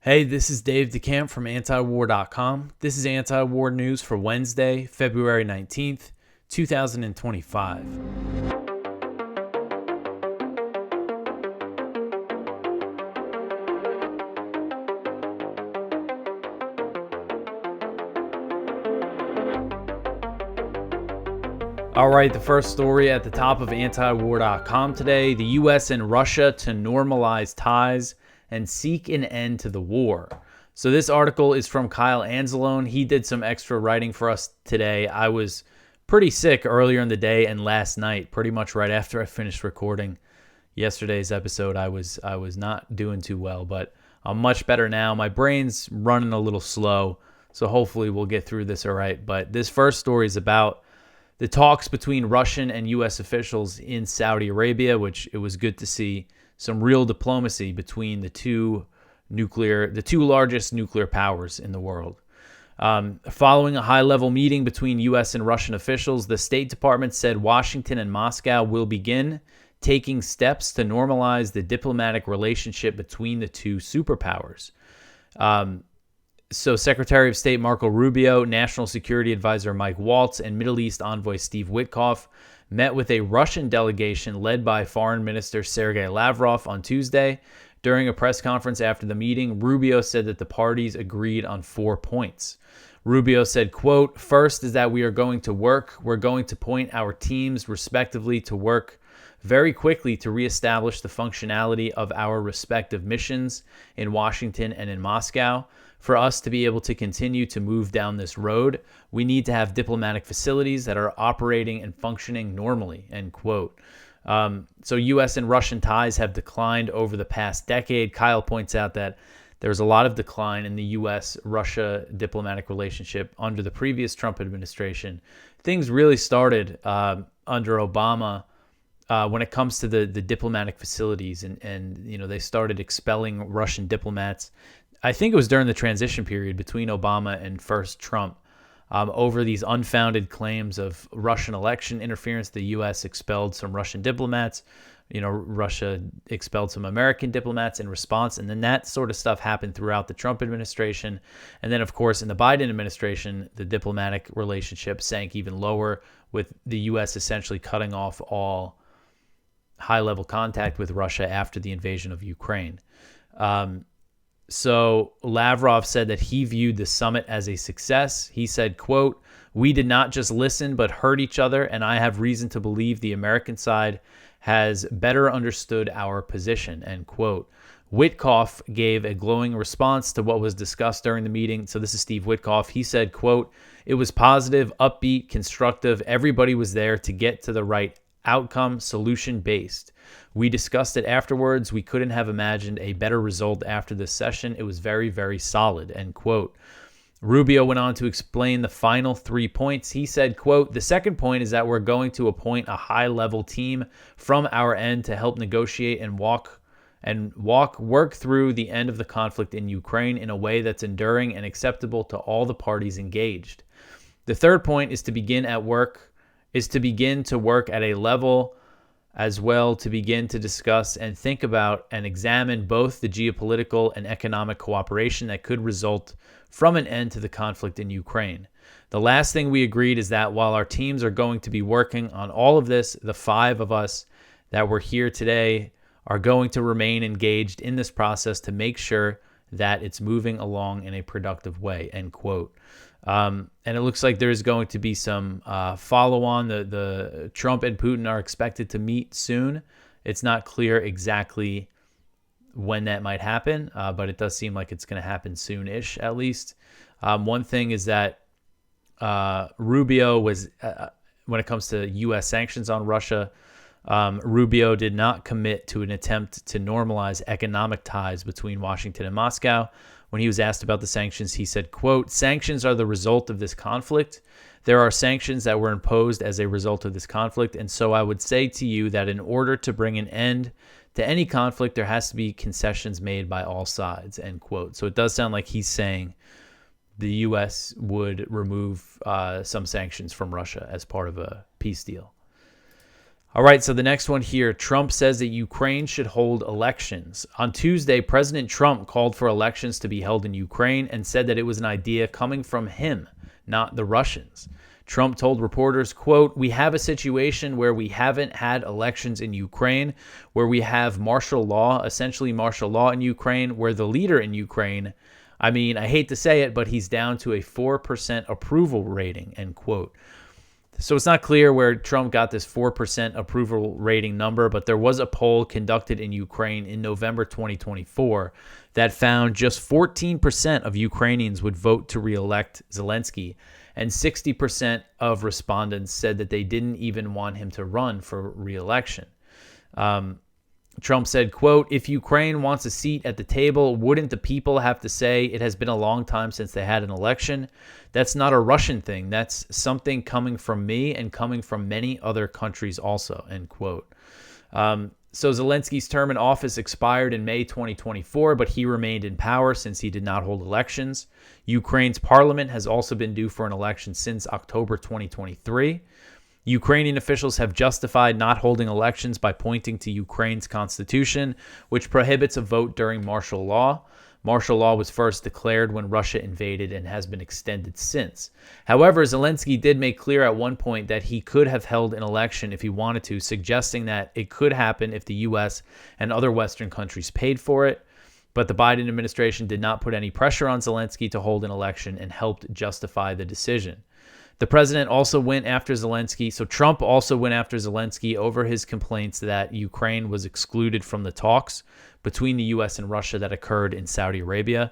Hey, this is Dave DeCamp from antiwar.com. This is anti-war news for Wednesday, February 19th, 2025. All right, the first story at the top of antiwar.com today, the U.S. and Russia to normalize ties and seek an end to the war. So this article is from Kyle Anzalone. He did some extra writing for us today. I was pretty sick earlier in the day and last night, pretty much right after I finished recording yesterday's episode. I was not doing too well, but I'm much better now. My brain's running a little slow, so hopefully we'll get through this all right. But this first story is about the talks between Russian and U.S. officials in Saudi Arabia, which it was good to see some real diplomacy between the two largest nuclear powers in the world. Following a high-level meeting between U.S. and Russian officials, the State Department said Washington and Moscow will begin taking steps to normalize the diplomatic relationship between the two superpowers. So Secretary of State Marco Rubio, National Security Advisor Mike Waltz, and Middle East Envoy Steve Witkoff met with a Russian delegation led by Foreign Minister Sergei Lavrov on Tuesday. During a press conference after the meeting, Rubio said that the parties agreed on 4 points. Rubio said, quote, "First is that we're going to point our teams respectively to work very quickly to reestablish the functionality of our respective missions in Washington and in Moscow. For us to be able to continue to move down this road, we need to have diplomatic facilities that are operating and functioning normally," end quote. So U.S. and Russian ties have declined over the past decade. Kyle points out that there's a lot of decline in the U.S.-Russia diplomatic relationship under the previous Trump administration. Things really started under Obama when it comes to the diplomatic facilities, and they started expelling Russian diplomats. I think it was during the transition period between Obama and first Trump, over these unfounded claims of Russian election interference. The U.S. expelled some Russian diplomats. Russia expelled some American diplomats in response. And then that sort of stuff happened throughout the Trump administration. And then, of course, in the Biden administration, the diplomatic relationship sank even lower, with the U.S. essentially cutting off all high-level contact with Russia after the invasion of Ukraine. So Lavrov said that he viewed the summit as a success. He said, quote, "We did not just listen, but heard each other, and I have reason to believe the American side has better understood our position," end quote. Witkoff gave a glowing response to what was discussed during the meeting. So this is Steve Witkoff. He said, quote, "It was positive, upbeat, constructive. Everybody was there to get to the right outcome, solution-based. We discussed it afterwards. We couldn't have imagined a better result after this session. It was very, very solid," end quote. Rubio went on to explain the final 3 points. He said, quote, "The second point is that we're going to appoint a high-level team from our end to help negotiate and work through the end of the conflict in Ukraine in a way that's enduring and acceptable to all the parties engaged. The third point is to begin to work at a level as well, to begin to discuss and think about and examine both the geopolitical and economic cooperation that could result from an end to the conflict in Ukraine. The last thing we agreed is that while our teams are going to be working on all of this, the 5 of us that were here today are going to remain engaged in this process to make sure that it's moving along in a productive way," end quote. And it looks like there's going to be some follow-on. The Trump and Putin are expected to meet soon. It's not clear exactly when that might happen, but it does seem like it's going to happen soon-ish, at least. One thing is that Rubio was, when it comes to U.S. sanctions on Russia, Rubio did not commit to an attempt to normalize economic ties between Washington and Moscow. When he was asked about the sanctions, he said, quote, "Sanctions are the result of this conflict. There are sanctions that were imposed as a result of this conflict. And so I would say to you that in order to bring an end to any conflict, there has to be concessions made by all sides," end quote. So it does sound like he's saying the U.S. would remove some sanctions from Russia as part of a peace deal. All right, so the next one here, Trump says that Ukraine should hold elections. On Tuesday, President Trump called for elections to be held in Ukraine and said that it was an idea coming from him, not the Russians. Trump told reporters, quote, "We have a situation where we haven't had elections in Ukraine, where we have martial law, essentially martial law in Ukraine, where the leader in Ukraine, I mean, I hate to say it, but he's down to a 4% approval rating," end quote. So it's not clear where Trump got this 4% approval rating number, but there was a poll conducted in Ukraine in November 2024 that found just 14% of Ukrainians would vote to re-elect Zelensky, and 60% of respondents said that they didn't even want him to run for re-election. Trump said, quote, "If Ukraine wants a seat at the table, wouldn't the people have to say it has been a long time since they had an election? That's not a Russian thing. That's something coming from me and coming from many other countries also," end quote. So Zelensky's term in office expired in May 2024, but he remained in power since he did not hold elections. Ukraine's parliament has also been due for an election since October 2023. Ukrainian officials have justified not holding elections by pointing to Ukraine's constitution, which prohibits a vote during martial law. Martial law was first declared when Russia invaded and has been extended since. However, Zelensky did make clear at one point that he could have held an election if he wanted to, suggesting that it could happen if the U.S. and other Western countries paid for it. But the Biden administration did not put any pressure on Zelensky to hold an election and helped justify the decision. The president also went after Zelensky. So Trump also went after Zelensky over his complaints that Ukraine was excluded from the talks between the U.S. and Russia that occurred in Saudi Arabia.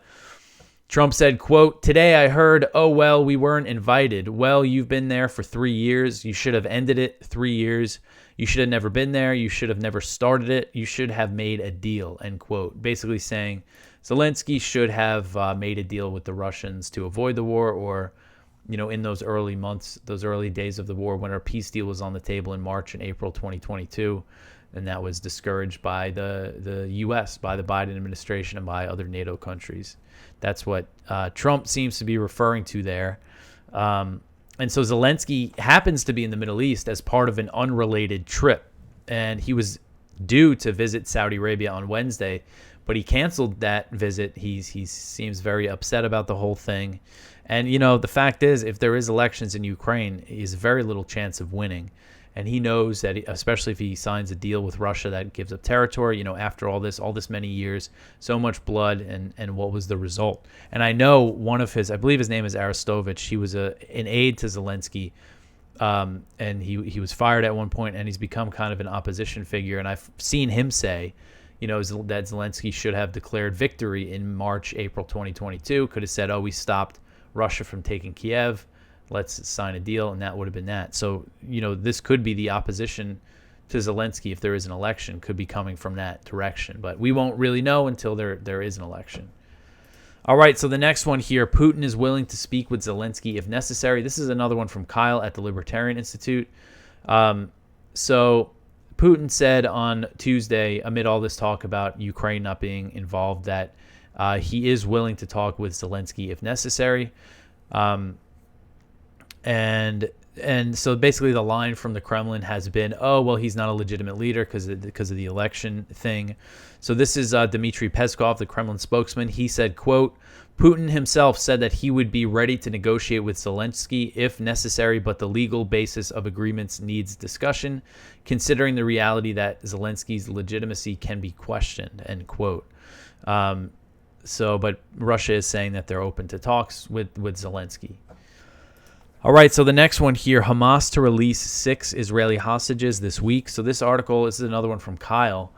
Trump said, quote, "Today I heard, oh, well, we weren't invited. Well, you've been there for 3 years. You should have ended it 3 years. You should have never been there. You should have never started it. You should have made a deal," end quote. Basically saying Zelensky should have made a deal with the Russians to avoid the war, or in those early months, those early days of the war, when our peace deal was on the table in March and April 2022, and that was discouraged by the U.S., by the Biden administration, and by other NATO countries. That's what Trump seems to be referring to there. And so Zelensky happens to be in the Middle East as part of an unrelated trip, and he was due to visit Saudi Arabia on Wednesday, but he canceled that visit. He seems very upset about the whole thing. And, the fact is, if there is elections in Ukraine, he has very little chance of winning. And he knows that, especially if he signs a deal with Russia that gives up territory, after all this many years, so much blood, and what was the result? And I know one of his, I believe his name is Arestovich, he was an aide to Zelensky, and he was fired at one point, and he's become kind of an opposition figure. And I've seen him say, that Zelensky should have declared victory in March, April 2022, could have said, oh, we stopped Russia from taking Kiev, let's sign a deal, and that would have been that. So, this could be the opposition to Zelensky if there is an election, could be coming from that direction. But we won't really know until there is an election. All right, so the next one here, Putin is willing to speak with Zelensky if necessary. This is another one from Kyle at the Libertarian Institute. So Putin said on Tuesday, amid all this talk about Ukraine not being involved, that he is willing to talk with Zelensky if necessary. And so basically the line from the Kremlin has been, oh, well, he's not a legitimate leader because of the election thing. So this is Dmitry Peskov, the Kremlin spokesman. He said, quote, "Putin himself said that he would be ready to negotiate with Zelensky if necessary, but the legal basis of agreements needs discussion, considering the reality that Zelensky's legitimacy can be questioned," end quote. But Russia is saying that they're open to talks with Zelensky. All right, so the next one here, Hamas to release 6 Israeli hostages this week. So this is another one from Kyle.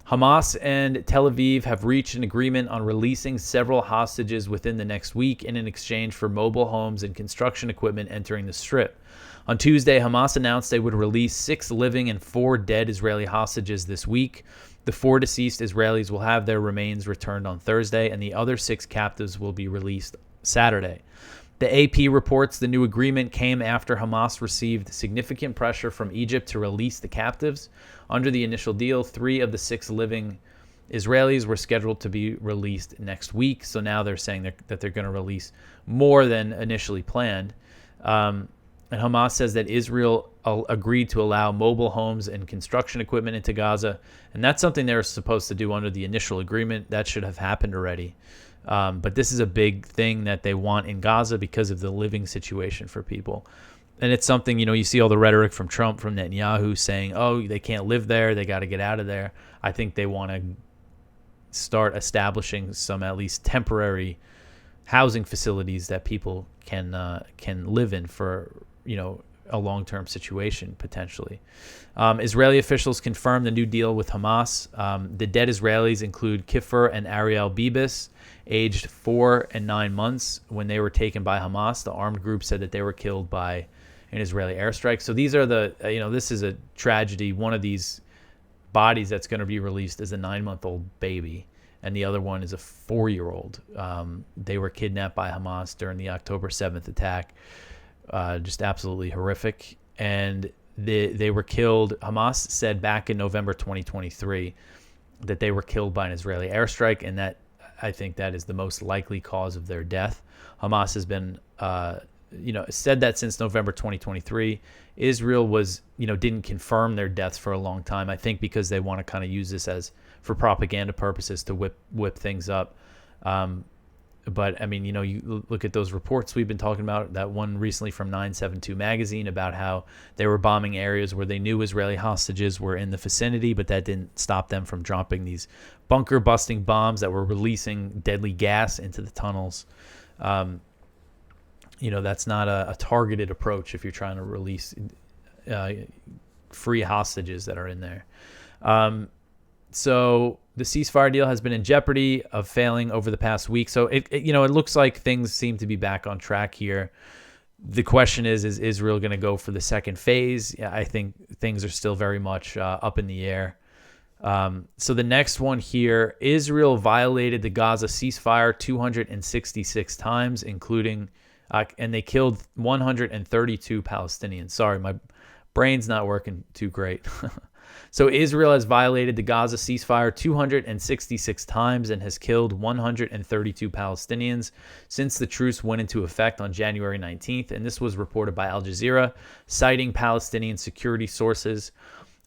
Hamas and Tel Aviv have reached an agreement on releasing several hostages within the next week in exchange for mobile homes and construction equipment entering the Strip. On Tuesday, Hamas announced they would release 6 living and 4 dead Israeli hostages this week. The 4 deceased Israelis will have their remains returned on Thursday, and the other 6 captives will be released Saturday. The AP reports the new agreement came after Hamas received significant pressure from Egypt to release the captives. Under the initial deal, 3 of the 6 living Israelis were scheduled to be released next week. So now they're saying that they're going to release more than initially planned. And Hamas says that Israel agreed to allow mobile homes and construction equipment into Gaza. And that's something they were supposed to do under the initial agreement. That should have happened already. But this is a big thing that they want in Gaza because of the living situation for people. And it's something, you see all the rhetoric from Trump, from Netanyahu saying, oh, they can't live there. They got to get out of there. I think they want to start establishing some at least temporary housing facilities that people can live in for, a long-term situation, potentially. Israeli officials confirmed the new deal with Hamas. The dead Israelis include Kiffer and Ariel Bibis, aged 4 and 9 months. When they were taken by Hamas, the armed group said that they were killed by an Israeli airstrike. So these are this is a tragedy. One of these bodies that's going to be released is a 9-month-old baby, and the other one is a 4-year-old. They were kidnapped by Hamas during the October 7th attack. Just absolutely horrific. And they were killed. Hamas said back in November 2023 that they were killed by an Israeli airstrike, and that I think that is the most likely cause of their death. Hamas has been, said that since November 2023. Israel didn't confirm their deaths for a long time. I think because they want to kind of use this for propaganda purposes to whip things up. But I mean, you look at those reports we've been talking about, that one recently from 972 magazine about how they were bombing areas where they knew Israeli hostages were in the vicinity, but that didn't stop them from dropping these bunker busting bombs that were releasing deadly gas into the tunnels. That's not a targeted approach if you're trying to release free hostages that are in there. So the ceasefire deal has been in jeopardy of failing over the past week. So it looks like things seem to be back on track here. The question is Israel going to go for the second phase? Yeah, I think things are still very much up in the air. So the next one here, Israel violated the Gaza ceasefire 266 times, including, and they killed 132 Palestinians. Sorry, my brain's not working too great. So Israel has violated the Gaza ceasefire 266 times and has killed 132 Palestinians since the truce went into effect on January 19th. And this was reported by Al Jazeera, citing Palestinian security sources.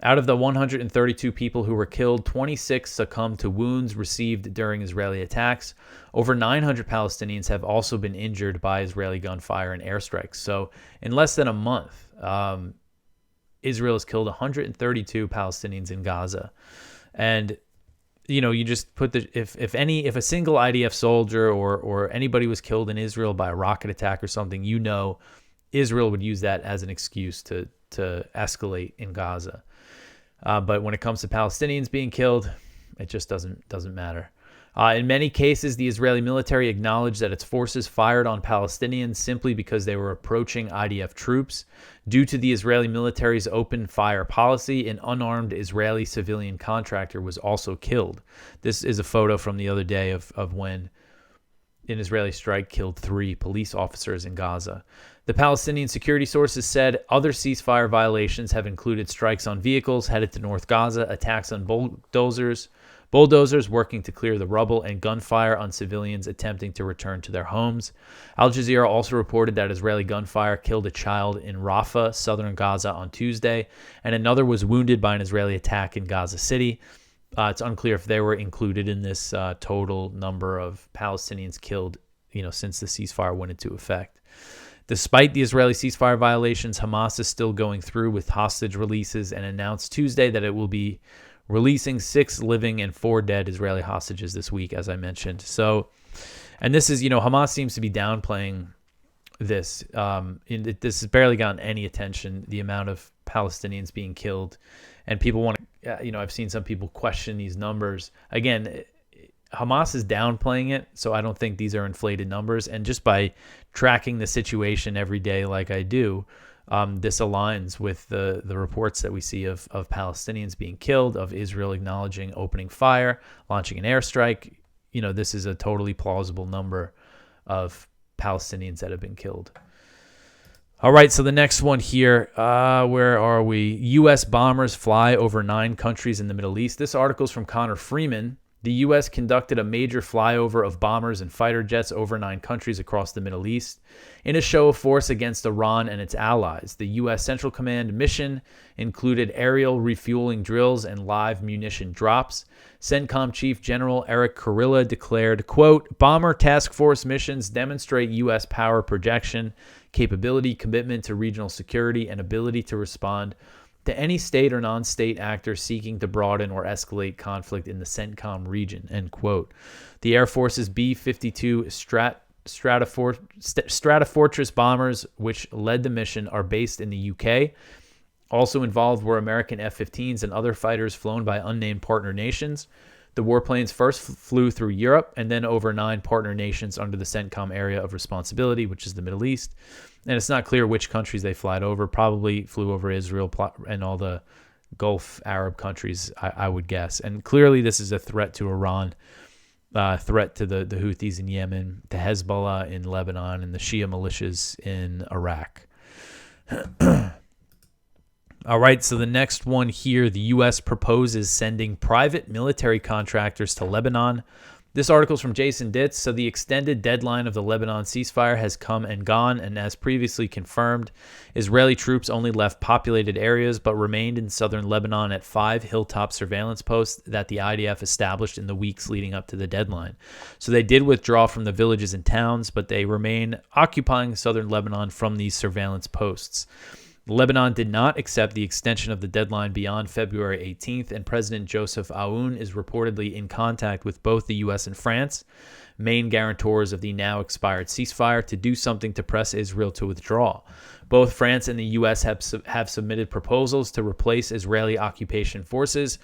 Out of the 132 people who were killed, 26 succumbed to wounds received during Israeli attacks. Over 900 Palestinians have also been injured by Israeli gunfire and airstrikes. So in less than a month, Israel has killed 132 Palestinians in Gaza. And, you just put if a single IDF soldier or anybody was killed in Israel by a rocket attack or something, Israel would use that as an excuse to escalate in Gaza. But when it comes to Palestinians being killed, it just doesn't matter. In many cases, the Israeli military acknowledged that its forces fired on Palestinians simply because they were approaching IDF troops. Due to the Israeli military's open fire policy, an unarmed Israeli civilian contractor was also killed. This is a photo from the other day of when an Israeli strike killed 3 police officers in Gaza. The Palestinian security sources said other ceasefire violations have included strikes on vehicles headed to North Gaza, attacks on bulldozers working to clear the rubble, and gunfire on civilians attempting to return to their homes. Al Jazeera also reported that Israeli gunfire killed a child in Rafah, southern Gaza, on Tuesday, and another was wounded by an Israeli attack in Gaza City. It's unclear if they were included in this total number of Palestinians killed, since the ceasefire went into effect. Despite the Israeli ceasefire violations, Hamas is still going through with hostage releases and announced Tuesday that it will be releasing 6 living and 4 dead Israeli hostages this week, as I mentioned. So, and this is, Hamas seems to be downplaying this. This has barely gotten any attention, the amount of Palestinians being killed. And people want to, I've seen some people question these numbers. Again, Hamas is downplaying it, so I don't think these are inflated numbers. And just by tracking the situation every day like I do, this aligns with the reports that we see of Palestinians being killed, of Israel acknowledging opening fire, launching an airstrike. This is a totally plausible number of Palestinians that have been killed. All right, so the next one here, where are we? U.S. bombers fly over 9 countries in the Middle East. This article is from Connor Freeman. The U.S. conducted a major flyover of bombers and fighter jets over 9 countries across the Middle East in a show of force against Iran and its allies. The U.S. Central Command mission included aerial refueling drills and live munition drops. CENTCOM Chief General Eric Kurilla declared, quote, "Bomber task force missions demonstrate U.S. power projection, capability, commitment to regional security, and ability to respond to any state or non-state actor seeking to broaden or escalate conflict in the CENTCOM region," end quote. The Air Force's B-52 Stratofortress bombers, which led the mission, are based in the UK. Also involved were American F-15s and other fighters flown by unnamed partner nations. The warplanes first flew through Europe and then over 9 partner nations under the CENTCOM area of responsibility, which is the Middle East. And it's not clear which countries they flied over. Probably flew over Israel and all the Gulf Arab countries, I would guess. And clearly this is a threat to Iran, threat to the Houthis in Yemen, to Hezbollah in Lebanon, and the Shia militias in Iraq. All right, so the next one here, the U.S. proposes sending private military contractors to Lebanon. This article is from Jason Ditz. So the extended deadline of the Lebanon ceasefire has come and gone, and as previously confirmed, Israeli troops only left populated areas but remained in southern Lebanon at 5 hilltop surveillance posts that the IDF established in the weeks leading up to the deadline. So they did withdraw from the villages and towns, but they remain occupying southern Lebanon from these surveillance posts. Lebanon did not accept the extension of the deadline beyond February 18th, and President Joseph Aoun is reportedly in contact with both the U.S. and France, main guarantors of the now expired ceasefire, to do something to press Israel to withdraw. Both France and the U.S. have submitted proposals to replace Israeli occupation forces,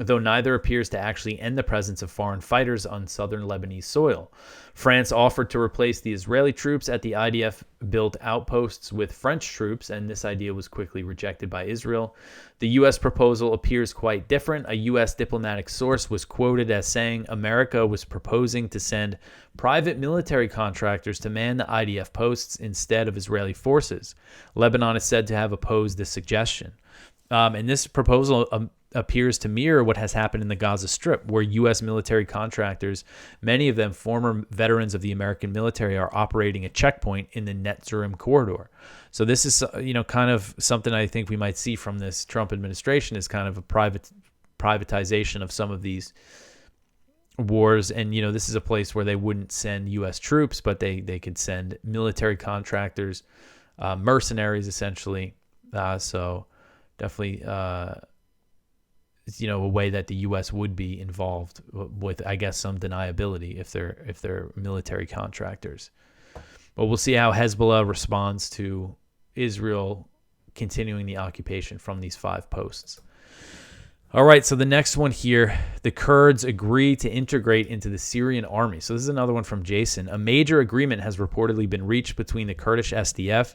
though neither appears to actually end the presence of foreign fighters on southern Lebanese soil. France offered to replace the Israeli troops at the IDF-built outposts with French troops, and this idea was quickly rejected by Israel. The U.S. proposal appears quite different. A U.S. diplomatic source was quoted as saying America was proposing to send private military contractors to man the IDF posts instead of Israeli forces. Lebanon is said to have opposed this suggestion. And this proposal appears to mirror what has happened in the Gaza Strip, where U.S. military contractors, many of them former veterans of the American military, are operating a checkpoint in the Netzarim corridor. So this is, kind of something I think we might see from this Trump administration, is kind of a privatization of some of these wars. And, this is a place where they wouldn't send U.S. troops, but they could send military contractors, mercenaries, essentially. So definitely, a way that the U.S. would be involved with, I guess, some deniability if they're military contractors. But we'll see how Hezbollah responds to Israel continuing the occupation from these 5 posts. All right, so the next one here, the Kurds agree to integrate into the Syrian army. So this is another one from Jason. A major agreement has reportedly been reached between the Kurdish SDF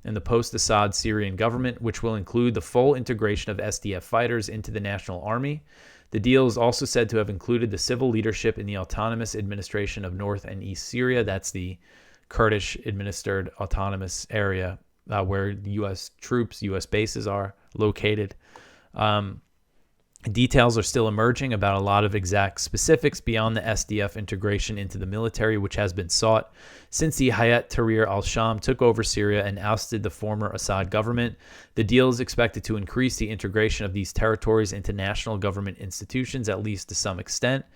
and the post-Assad Syrian government, which will include the full integration of SDF fighters into the national army. The deal is also said to have included the civil leadership in the Autonomous Administration of North and East Syria. That's the Kurdish-administered autonomous area where U.S. troops, U.S. bases are located. Details are still emerging about a lot of exact specifics beyond the SDF integration into the military, which has been sought since the Hayat Tahrir al-Sham took over Syria and ousted the former Assad government. The deal is expected to increase the integration of these territories into national government institutions, at least to some extent.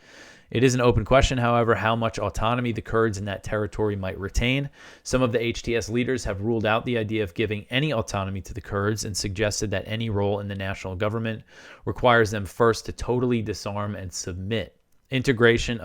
It is an open question, however, how much autonomy the Kurds in that territory might retain. Some of the HTS leaders have ruled out the idea of giving any autonomy to the Kurds and suggested that any role in the national government requires them first to totally disarm and submit. Integration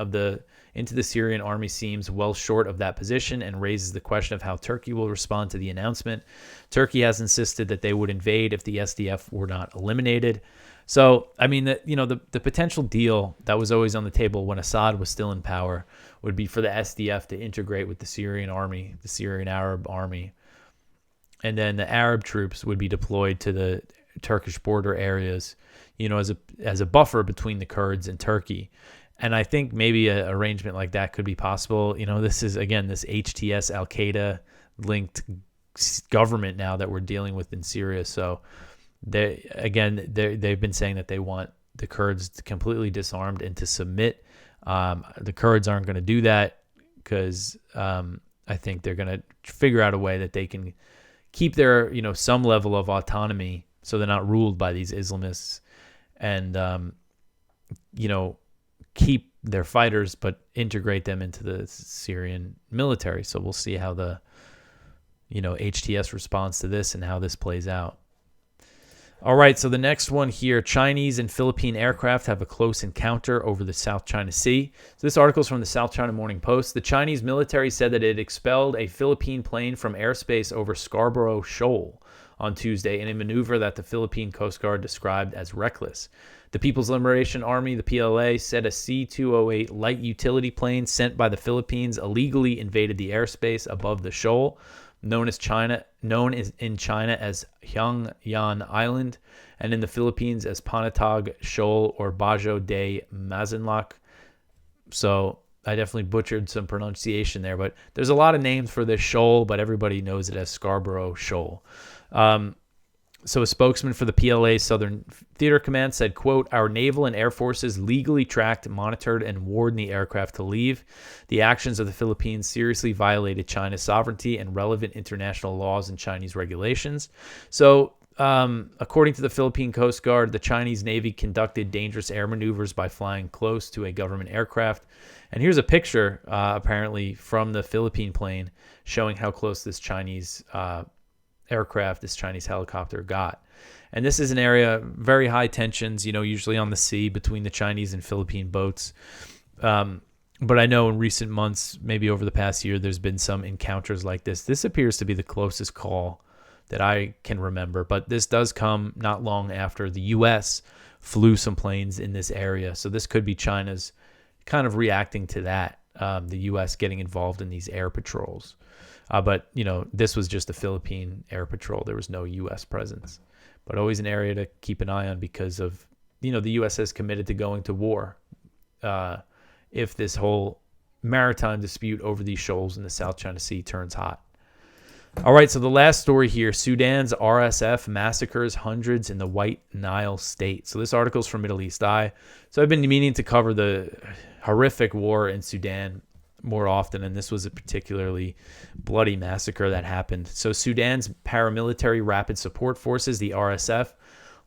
into the Syrian army seems well short of that position and raises the question of how Turkey will respond to the announcement. Turkey has insisted that they would invade if the SDF were not eliminated. So, I mean, the potential deal that was always on the table when Assad was still in power would be for the SDF to integrate with the Syrian army, the Syrian Arab army. And then the Arab troops would be deployed to the Turkish border areas, as a buffer between the Kurds and Turkey. And I think maybe an arrangement like that could be possible. This is, again, this HTS Al-Qaeda linked government now that we're dealing with in Syria. So they've been saying that they want the Kurds completely disarmed and to submit. The Kurds aren't going to do that because I think they're going to figure out a way that they can keep their, some level of autonomy so they're not ruled by these Islamists and, keep their fighters but integrate them into the Syrian military. So we'll see how the, HTS responds to this and how this plays out. All right, so the next one here, Chinese and Philippine aircraft have a close encounter over the South China Sea. So this article is from the South China Morning Post. The Chinese military said that it expelled a Philippine plane from airspace over Scarborough Shoal on Tuesday in a maneuver that the Philippine Coast Guard described as reckless. The People's Liberation Army, the PLA, said a C-208 light utility plane sent by the Philippines illegally invaded the airspace above the shoal, known in China as Hyungyan Island, and in the Philippines as Panatag Shoal or Bajo de Masinloc. So I definitely butchered some pronunciation there, but there's a lot of names for this shoal, but everybody knows it as Scarborough Shoal. So a spokesman for the PLA Southern Theater Command said, quote, "Our naval and air forces legally tracked, monitored, and warned the aircraft to leave. The actions of the Philippines seriously violated China's sovereignty and relevant international laws and Chinese regulations." So according to the Philippine Coast Guard, the Chinese Navy conducted dangerous air maneuvers by flying close to a government aircraft. And here's a picture, apparently, from the Philippine plane showing how close this Chinese aircraft, this Chinese helicopter got. And this is an area, very high tensions, usually on the sea between the Chinese and Philippine boats. But I know in recent months, maybe over the past year, there's been some encounters like this. This appears to be the closest call that I can remember. But this does come not long after the U.S. flew some planes in this area. So this could be China's kind of reacting to that, the U.S. getting involved in these air patrols. But, this was just the Philippine air patrol. There was no U.S. presence. But always an area to keep an eye on because of, the U.S. has committed to going to war if this whole maritime dispute over these shoals in the South China Sea turns hot. All right, so the last story here, Sudan's RSF massacres hundreds in the White Nile state. So this article is from Mideast Eye. So I've been meaning to cover the horrific war in Sudan more often, and this was a particularly bloody massacre that happened. So Sudan's paramilitary rapid support forces, the RSF,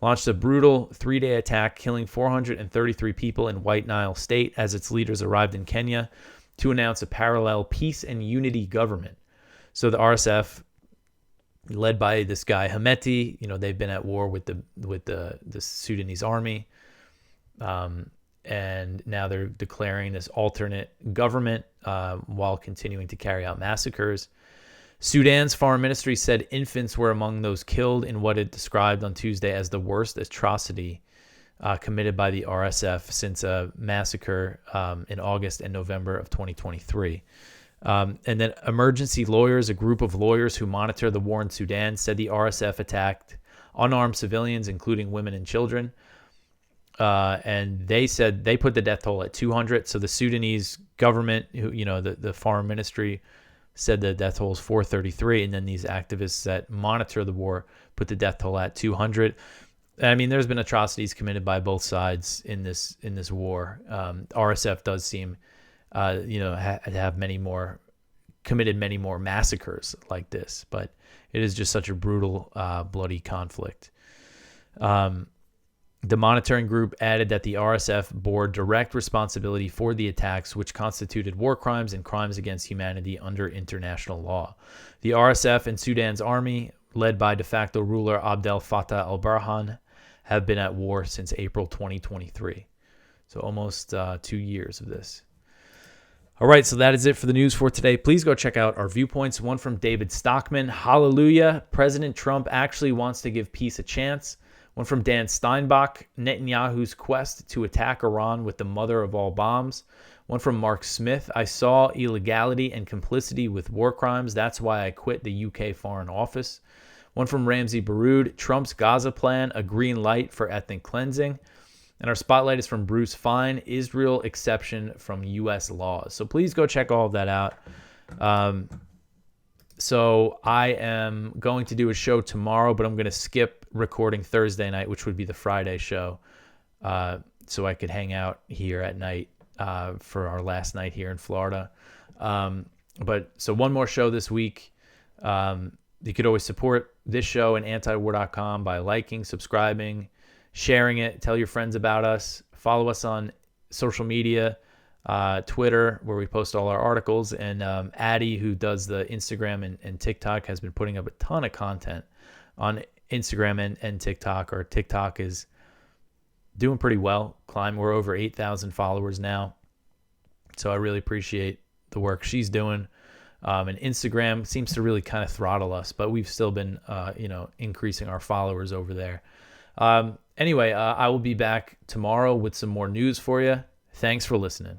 launched a brutal 3-day attack, killing 433 people in White Nile state as its leaders arrived in Kenya to announce a parallel peace and unity government. So the RSF, led by this guy Hemeti, they've been at war with the Sudanese army. And now they're declaring this alternate government while continuing to carry out massacres. Sudan's foreign ministry said infants were among those killed in what it described on Tuesday as the worst atrocity committed by the RSF since a massacre in August and November of 2023. And then emergency lawyers, a group of lawyers who monitor the war in Sudan, said the RSF attacked unarmed civilians, including women and children. And they said they put the death toll at 200. So the Sudanese government, who the foreign ministry, said the death toll is 433, and then these activists that monitor the war put the death toll at 200. I mean, there's been atrocities committed by both sides in this war. RSF does seem, to have committed many more massacres like this, but it is just such a brutal, bloody conflict. The monitoring group added that the RSF bore direct responsibility for the attacks, which constituted war crimes and crimes against humanity under international law. The RSF and Sudan's army, led by de facto ruler Abdel Fattah al-Burhan, have been at war since April 2023. So almost 2 years of this. All right, so that is it for the news for today. Please go check out our viewpoints. One from David Stockman. Hallelujah. President Trump actually wants to give peace a chance. One from Dan Steinbach, Netanyahu's quest to attack Iran with the mother of all bombs. One from Mark Smith, I saw illegality and complicity with war crimes. That's why I quit the UK Foreign Office. One from Ramsey Baroud, Trump's Gaza plan, a green light for ethnic cleansing. And our spotlight is from Bruce Fine, Israel exception from U.S. laws. So please go check all of that out. So I am going to do a show tomorrow, but I'm going to skip recording Thursday night, which would be the Friday show. so I could hang out here at night for our last night here in Florida. But so one more show this week. You could always support this show and antiwar.com by liking, subscribing, sharing it, tell your friends about us, follow us on social media, Twitter, where we post all our articles, and Addie, who does the Instagram and TikTok, has been putting up a ton of content on Instagram and TikTok. Our TikTok is doing pretty well. We're over 8,000 followers now, so I really appreciate the work she's doing. And Instagram seems to really kind of throttle us, but we've still been, increasing our followers over there. Anyway, I will be back tomorrow with some more news for you. Thanks for listening.